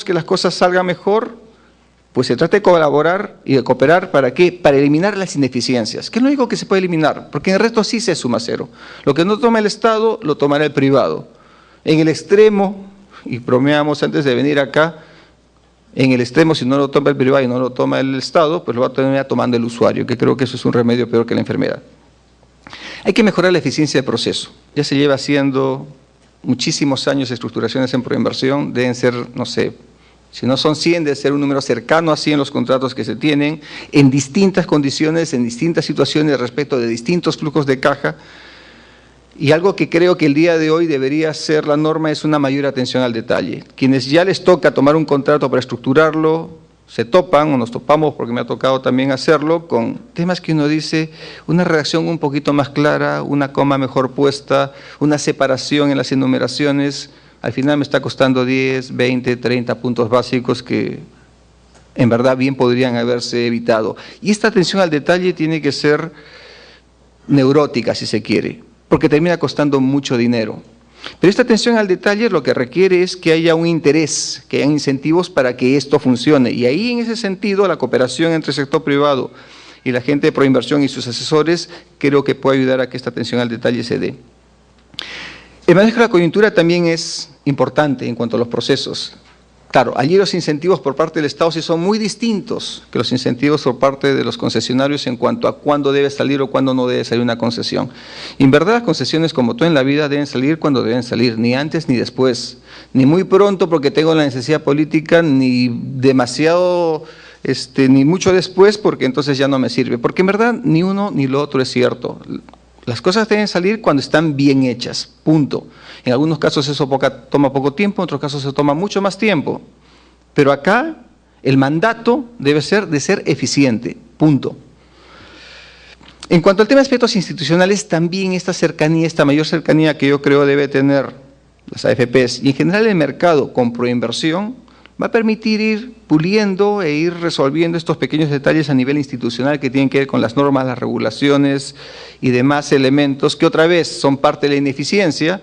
que las cosas salgan mejor, pues se trata de colaborar y de cooperar, ¿para qué? Para eliminar las ineficiencias, que es lo único que se puede eliminar, porque en el resto sí se suma cero. Lo que no toma el Estado, lo tomará el privado. En el extremo, y bromeamos antes de venir acá, en el extremo, si no lo toma el privado y no lo toma el Estado, pues lo va a terminar tomando el usuario, que creo que eso es un remedio peor que la enfermedad. Hay que mejorar la eficiencia del proceso. Ya se lleva haciendo muchísimos años de estructuraciones en proinversión, deben ser, no sé, si no son 100, debe ser un número cercano a 100 los contratos que se tienen, en distintas condiciones, en distintas situaciones respecto de distintos flujos de caja, y algo que creo que el día de hoy debería ser la norma es una mayor atención al detalle. Quienes ya les toca tomar un contrato para estructurarlo, se topan, o nos topamos, porque me ha tocado también hacerlo, con temas que uno dice, una redacción un poquito más clara, una coma mejor puesta, una separación en las enumeraciones, al final me está costando 10, 20, 30 puntos básicos que en verdad bien podrían haberse evitado. Y esta atención al detalle tiene que ser neurótica, si se quiere, porque termina costando mucho dinero. Pero esta atención al detalle lo que requiere es que haya un interés, que haya incentivos para que esto funcione. Y ahí, en ese sentido, la cooperación entre el sector privado y la gente de Proinversión y sus asesores creo que puede ayudar a que esta atención al detalle se dé. El manejo de la coyuntura también es importante en cuanto a los procesos. Claro, allí los incentivos por parte del Estado sí son muy distintos que los incentivos por parte de los concesionarios en cuanto a cuándo debe salir o cuándo no debe salir una concesión. Y en verdad las concesiones, como todo en la vida, deben salir cuando deben salir, ni antes ni después, ni muy pronto porque tengo la necesidad política, ni demasiado, ni mucho después porque entonces ya no me sirve. Porque en verdad ni uno ni lo otro es cierto. Las cosas deben salir cuando están bien hechas, punto. En algunos casos eso toma poco tiempo, en otros casos se toma mucho más tiempo. Pero acá el mandato debe ser de ser eficiente, punto. En cuanto al tema de aspectos institucionales, también esta cercanía, esta mayor cercanía que yo creo debe tener las AFPs y en general el mercado con Proinversión, va a permitir ir puliendo e ir resolviendo estos pequeños detalles a nivel institucional que tienen que ver con las normas, las regulaciones y demás elementos que otra vez son parte de la ineficiencia,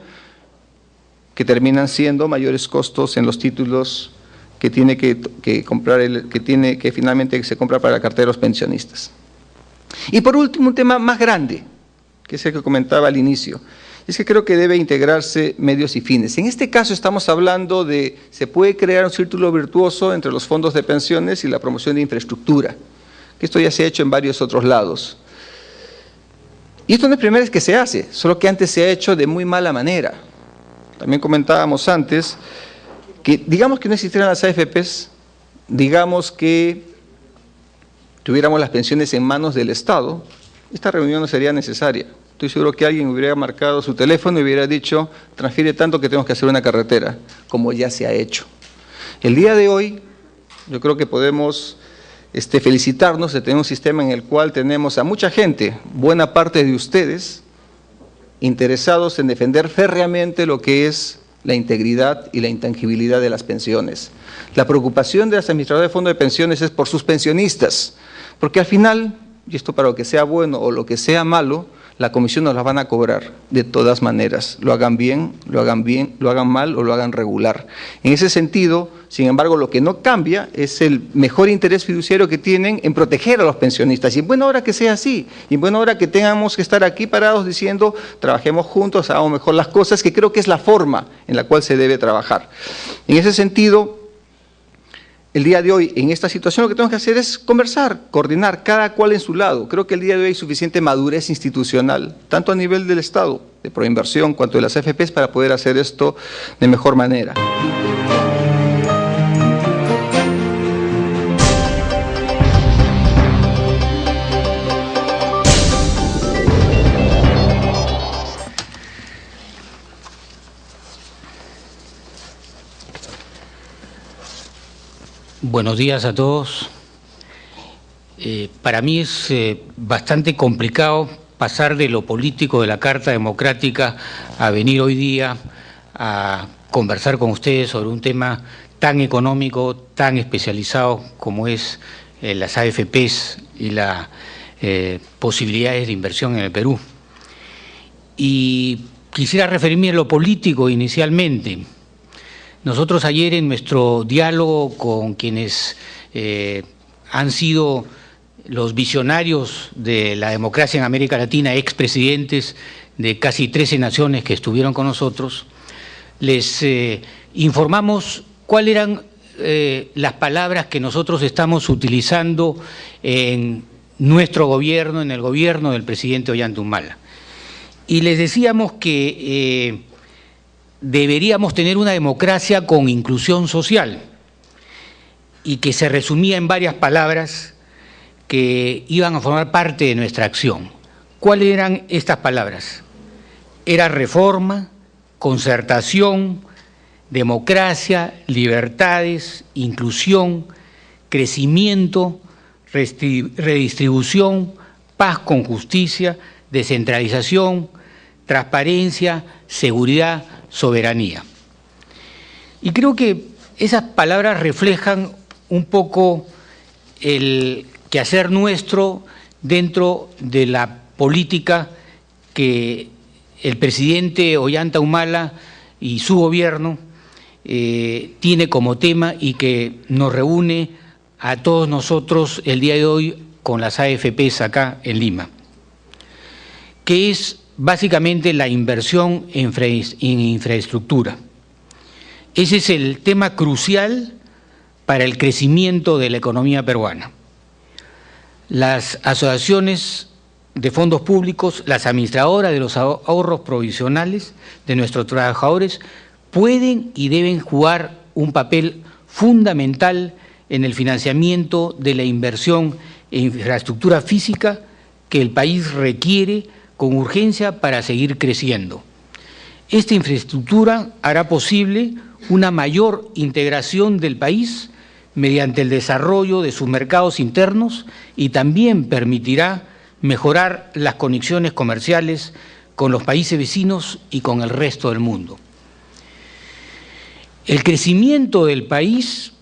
que terminan siendo mayores costos en los títulos que tiene que comprar, que finalmente se compra para la cartera de los pensionistas. Y por último, un tema más grande, que es el que comentaba al inicio, es que creo que debe integrarse medios y fines. En este caso estamos hablando de, se puede crear un círculo virtuoso entre los fondos de pensiones y la promoción de infraestructura, que esto ya se ha hecho en varios otros lados. Y esto no es primera vez que se hace, solo que antes se ha hecho de muy mala manera. También comentábamos antes que, digamos que no existieran las AFPs, digamos que tuviéramos las pensiones en manos del Estado, esta reunión no sería necesaria. Estoy seguro que alguien hubiera marcado su teléfono y hubiera dicho, transfiere tanto que tenemos que hacer una carretera, como ya se ha hecho. El día de hoy, yo creo que podemos felicitarnos de tener un sistema en el cual tenemos a mucha gente, buena parte de ustedes, interesados en defender férreamente lo que es la integridad y la intangibilidad de las pensiones. La preocupación de las administradoras de fondos de pensiones es por sus pensionistas, porque al final, y esto para lo que sea bueno o lo que sea malo, la comisión nos la van a cobrar de todas maneras, lo hagan bien, lo hagan mal o lo hagan regular. En ese sentido, sin embargo, lo que no cambia es el mejor interés fiduciario que tienen en proteger a los pensionistas. Y en buena hora que sea así, y en buena hora que tengamos que estar aquí parados diciendo, trabajemos juntos, hagamos mejor las cosas, que creo que es la forma en la cual se debe trabajar. En ese sentido, el día de hoy, en esta situación, lo que tenemos que hacer es conversar, coordinar, cada cual en su lado. Creo que el día de hoy hay suficiente madurez institucional, tanto a nivel del Estado, de Proinversión, cuanto de las AFPs, para poder hacer esto de mejor manera. Buenos días a todos. Para mí es bastante complicado pasar de lo político de la Carta Democrática a venir hoy día a conversar con ustedes sobre un tema tan económico, tan especializado como es las AFPs y las posibilidades de inversión en el Perú. Y quisiera referirme a lo político inicialmente. Nosotros ayer en nuestro diálogo con quienes han sido los visionarios de la democracia en América Latina, expresidentes de casi 13 naciones que estuvieron con nosotros, les informamos cuáles eran las palabras que nosotros estamos utilizando en nuestro gobierno, en el gobierno del presidente Ollanta Humala. Y les decíamos que deberíamos tener una democracia con inclusión social y que se resumía en varias palabras que iban a formar parte de nuestra acción. ¿Cuáles eran estas palabras? Era reforma, concertación, democracia, libertades, inclusión, crecimiento, redistribución, paz con justicia, descentralización, transparencia, seguridad, soberanía. Y creo que esas palabras reflejan un poco el quehacer nuestro dentro de la política que el presidente Ollanta Humala y su gobierno tiene como tema y que nos reúne a todos nosotros el día de hoy con las AFPs acá en Lima, que es básicamente la inversión en infraestructura. Ese es el tema crucial para el crecimiento de la economía peruana. Las asociaciones de fondos públicos, las administradoras de los ahorros provisionales de nuestros trabajadores pueden y deben jugar un papel fundamental en el financiamiento de la inversión en infraestructura física que el país requiere con urgencia para seguir creciendo. Esta infraestructura hará posible una mayor integración del país mediante el desarrollo de sus mercados internos y también permitirá mejorar las conexiones comerciales con los países vecinos y con el resto del mundo. El crecimiento del país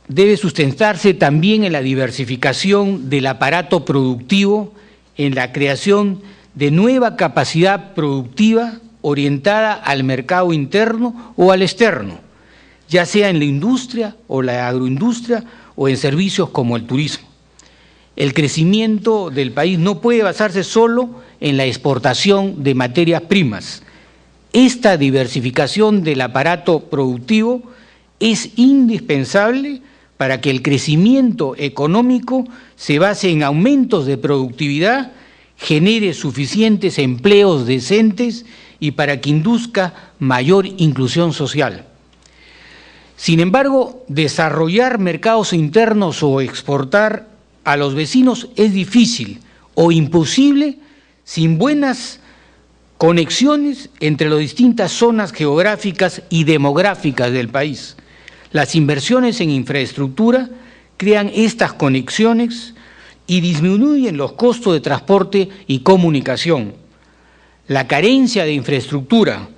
debe sustentarse también en la diversificación del aparato productivo, en la creación de nueva capacidad productiva orientada al mercado interno o al externo, ya sea en la industria o la agroindustria o en servicios como el turismo. El crecimiento del país no puede basarse solo en la exportación de materias primas. Esta diversificación del aparato productivo es indispensable para que el crecimiento económico se base en aumentos de productividad, genere suficientes empleos decentes y para que induzca mayor inclusión social. Sin embargo, desarrollar mercados internos o exportar a los vecinos es difícil o imposible sin buenas conexiones entre las distintas zonas geográficas y demográficas del país. Las inversiones en infraestructura crean estas conexiones y disminuyen los costos de transporte y comunicación. La carencia de infraestructura,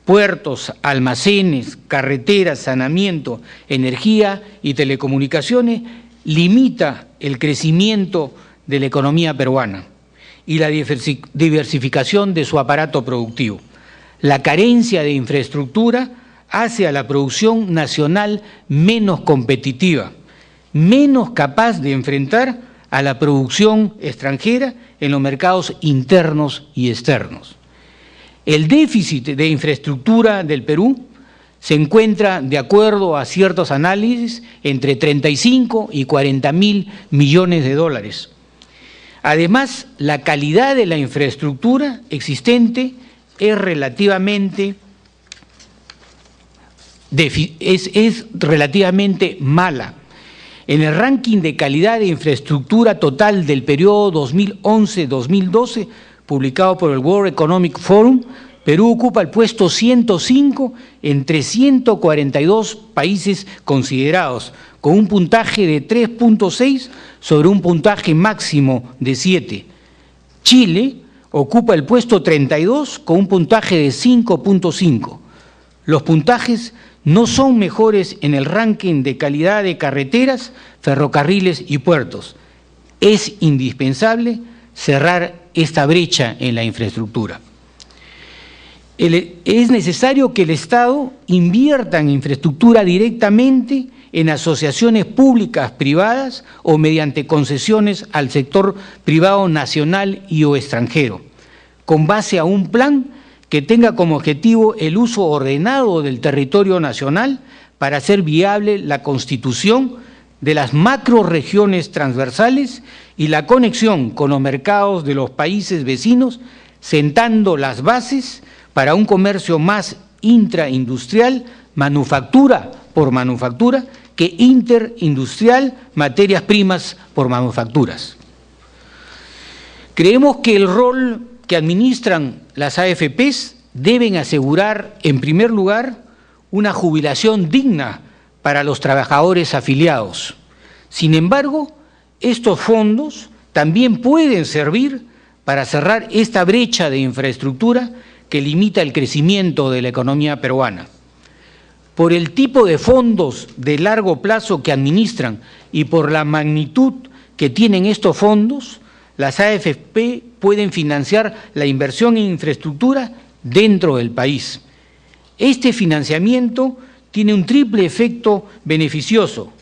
puertos, almacenes, carreteras, saneamiento, energía y telecomunicaciones limita el crecimiento de la economía peruana y la diversificación de su aparato productivo. La carencia de infraestructura hace a la producción nacional menos competitiva, menos capaz de enfrentar a la producción extranjera en los mercados internos y externos. El déficit de infraestructura del Perú se encuentra, de acuerdo a ciertos análisis, entre 35 y 40.000 millones de dólares. Además, la calidad de la infraestructura existente es relativamente mala. En el ranking de calidad de infraestructura total del periodo 2011-2012, publicado por el World Economic Forum, Perú ocupa el puesto 105 entre 142 países considerados, con un puntaje de 3.6 sobre un puntaje máximo de 7. Chile ocupa el puesto 32 con un puntaje de 5.5. Los puntajes no son mejores en el ranking de calidad de carreteras, ferrocarriles y puertos. Es indispensable cerrar esta brecha en la infraestructura. Es necesario que el Estado invierta en infraestructura directamente en asociaciones públicas, privadas o mediante concesiones al sector privado nacional y o extranjero, con base a un plan que tenga como objetivo el uso ordenado del territorio nacional para hacer viable la constitución de las macrorregiones transversales y la conexión con los mercados de los países vecinos, sentando las bases para un comercio más intraindustrial, manufactura por manufactura, que interindustrial, materias primas por manufacturas. Creemos que el rol que administran las AFPs deben asegurar, en primer lugar, una jubilación digna para los trabajadores afiliados. Sin embargo, estos fondos también pueden servir para cerrar esta brecha de infraestructura que limita el crecimiento de la economía peruana. Por el tipo de fondos de largo plazo que administran y por la magnitud que tienen estos fondos, las AFP pueden financiar la inversión en infraestructura dentro del país. Este financiamiento tiene un triple efecto beneficioso.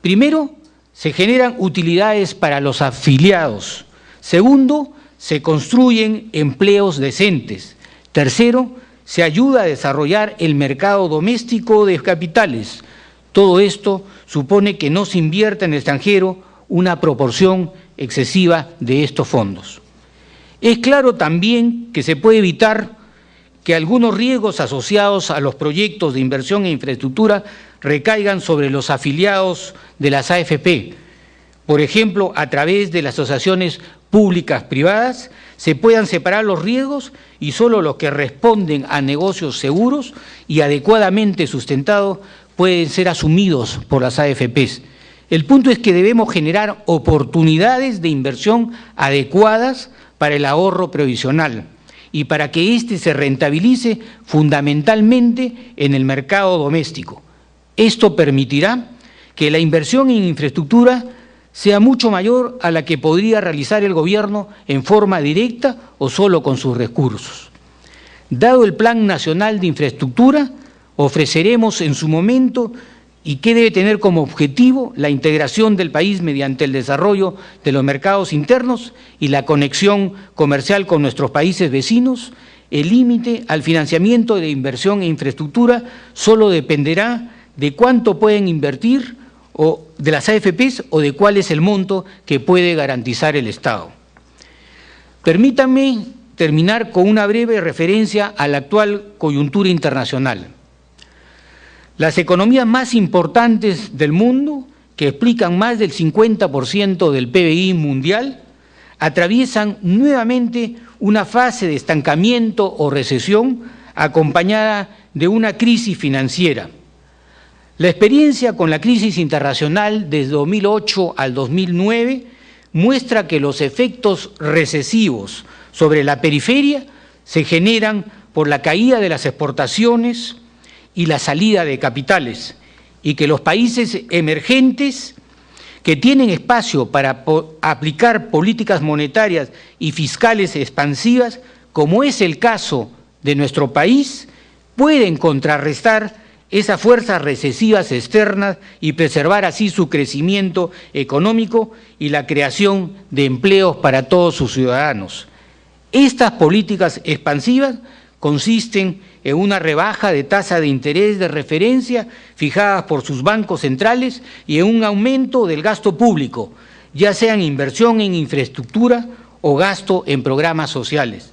Primero, se generan utilidades para los afiliados. Segundo, se construyen empleos decentes. Tercero, se ayuda a desarrollar el mercado doméstico de capitales. Todo esto supone que no se invierta en el extranjero una proporción excesiva de estos fondos. Es claro también que se puede evitar que algunos riesgos asociados a los proyectos de inversión en infraestructura recaigan sobre los afiliados de las AFP. Por ejemplo, a través de las asociaciones públicas privadas, se puedan separar los riesgos y solo los que responden a negocios seguros y adecuadamente sustentados pueden ser asumidos por las AFPs. El punto es que debemos generar oportunidades de inversión adecuadas para el ahorro previsional y para que éste se rentabilice fundamentalmente en el mercado doméstico. Esto permitirá que la inversión en infraestructura sea mucho mayor a la que podría realizar el gobierno en forma directa o solo con sus recursos. Dado el Plan Nacional de Infraestructura, ofreceremos en su momento y que debe tener como objetivo la integración del país mediante el desarrollo de los mercados internos y la conexión comercial con nuestros países vecinos. El límite al financiamiento de inversión en infraestructura solo dependerá de cuánto pueden invertir o de las AFPs o de cuál es el monto que puede garantizar el Estado. Permítanme terminar con una breve referencia a la actual coyuntura internacional. Las economías más importantes del mundo, que explican más del 50% del PBI mundial, atraviesan nuevamente una fase de estancamiento o recesión acompañada de una crisis financiera. La experiencia con la crisis internacional desde 2008 al 2009 muestra que los efectos recesivos sobre la periferia se generan por la caída de las exportaciones y la salida de capitales, y que los países emergentes que tienen espacio para aplicar políticas monetarias y fiscales expansivas, como es el caso de nuestro país, pueden contrarrestar esas fuerzas recesivas externas y preservar así su crecimiento económico y la creación de empleos para todos sus ciudadanos. Estas políticas expansivas consisten en una rebaja de tasa de interés de referencia fijadas por sus bancos centrales y en un aumento del gasto público, ya sea en inversión en infraestructura o gasto en programas sociales.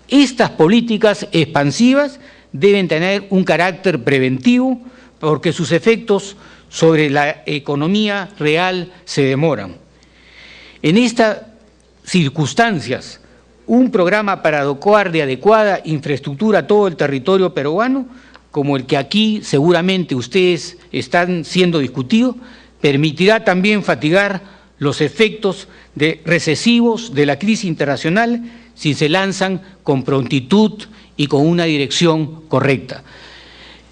Estas políticas expansivas deben tener un carácter preventivo porque sus efectos sobre la economía real se demoran. En estas circunstancias, un programa para adecuar de adecuada infraestructura a todo el territorio peruano, como el que aquí seguramente ustedes están siendo discutido, permitirá también fatigar los efectos recesivos de la crisis internacional si se lanzan con prontitud y con una dirección correcta.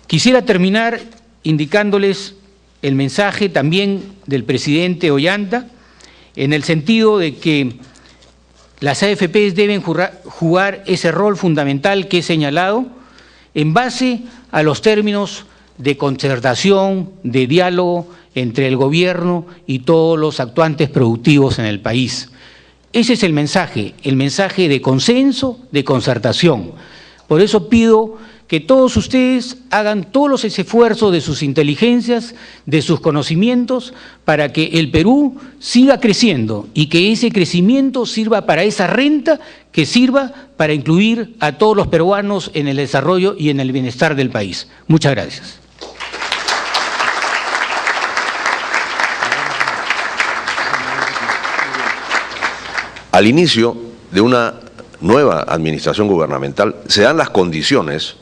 Quisiera terminar indicándoles el mensaje también del presidente Ollanta, en el sentido de que las AFPs deben jugar ese rol fundamental que he señalado en base a los términos de concertación, de diálogo entre el gobierno y todos los actuantes productivos en el país. Ese es el mensaje de consenso, de concertación. Por eso pido que todos ustedes hagan todos los esfuerzos de sus inteligencias, de sus conocimientos, para que el Perú siga creciendo y que ese crecimiento sirva para esa renta, que sirva para incluir a todos los peruanos en el desarrollo y en el bienestar del país. Muchas gracias. Al inicio de una nueva administración gubernamental se dan las condiciones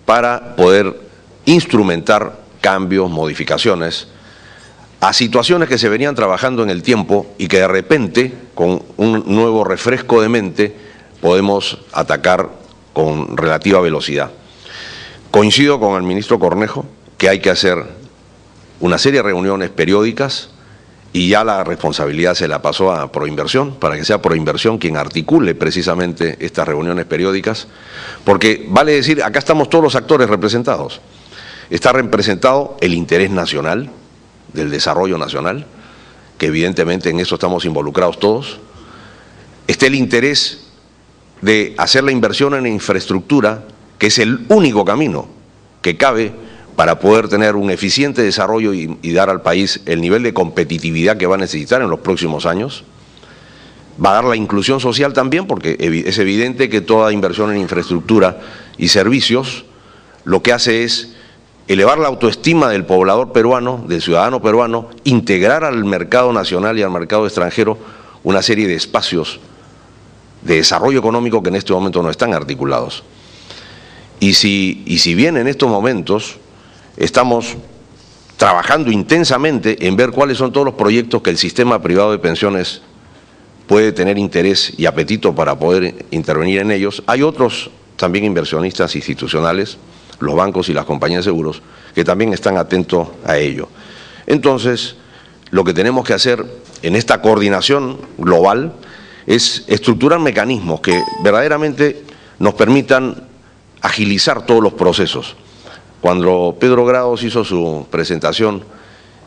para poder instrumentar cambios, modificaciones a situaciones que se venían trabajando en el tiempo y que de repente, con un nuevo refresco de mente, podemos atacar con relativa velocidad. Coincido con el ministro Cornejo que hay que hacer una serie de reuniones periódicas y ya la responsabilidad se la pasó a Proinversión, para que sea Proinversión quien articule precisamente estas reuniones periódicas, porque vale decir, acá estamos todos los actores representados. Está representado el interés nacional, del desarrollo nacional, que evidentemente en eso estamos involucrados todos. Está el interés de hacer la inversión en infraestructura, que es el único camino que cabe para poder tener un eficiente desarrollo y dar al país el nivel de competitividad que va a necesitar en los próximos años. Va a dar la inclusión social también, porque es evidente que toda inversión en infraestructura y servicios lo que hace es elevar la autoestima del poblador peruano, del ciudadano peruano, integrar al mercado nacional y al mercado extranjero una serie de espacios de desarrollo económico que en este momento no están articulados. Y si bien en estos momentos estamos trabajando intensamente en ver cuáles son todos los proyectos que el sistema privado de pensiones puede tener interés y apetito para poder intervenir en ellos, hay otros también inversionistas institucionales, los bancos y las compañías de seguros, que también están atentos a ello. Entonces, lo que tenemos que hacer en esta coordinación global es estructurar mecanismos que verdaderamente nos permitan agilizar todos los procesos. Cuando Pedro Grados hizo su presentación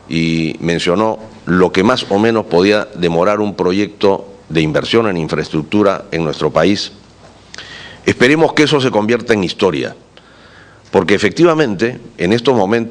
y mencionó lo que más o menos podía demorar un proyecto de inversión en infraestructura en nuestro país, esperemos que eso se convierta en historia, porque efectivamente en estos momentos